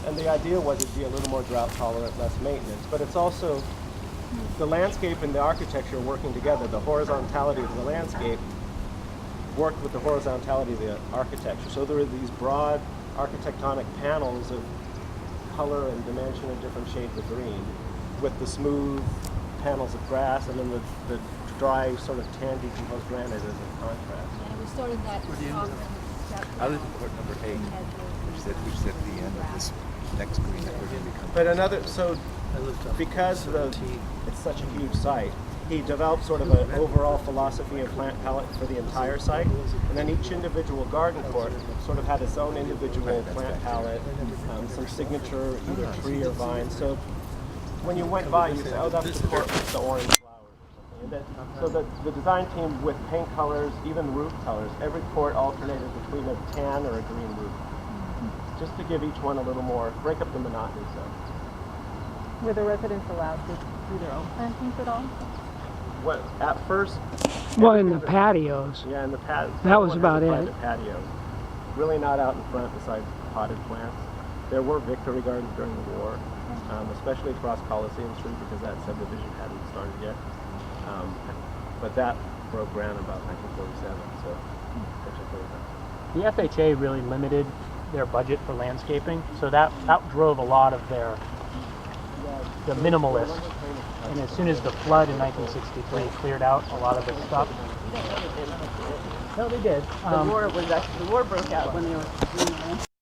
And the idea was it'd be a little more drought tolerant, less maintenance. But it's also the landscape and the architecture working together. The horizontality of the landscape worked with the horizontality of the architecture. So there are these broad architectonic panels of color and dimension and different shades of green, with the smooth panels of grass, and then the dry sort of tan decomposed granite as a contrast. And we started that talk. I live in court number 8, which is at the end of this next green that we're going to become. But another, so because it's such a huge site, he developed sort of an overall philosophy of plant palette for the entire site, and then each individual garden court sort of had its own individual plant palette, some signature either tree or vine. So when you went by, you say, oh, that's the court with the orange flowers or something. And then, so the design team with paint colors, even roof colors, every court alternated between a tan or a green roof, just to give each one a little more, break up the monotony. So. Were the residents allowed to do their own plantings at all? What, at first? Well, in the patios. Yeah, in the patio. That was about it. Patio. Really not out in front besides potted plants. There were victory gardens during the war, especially across Coliseum Street because that subdivision hadn't started yet. But that broke ground in about 1947, so the FHA really limited their budget for landscaping, so that drove a lot of the minimalists. And as soon as the flood in 1963 cleared out a lot of this stuff, no, they did. The war broke out when they were doing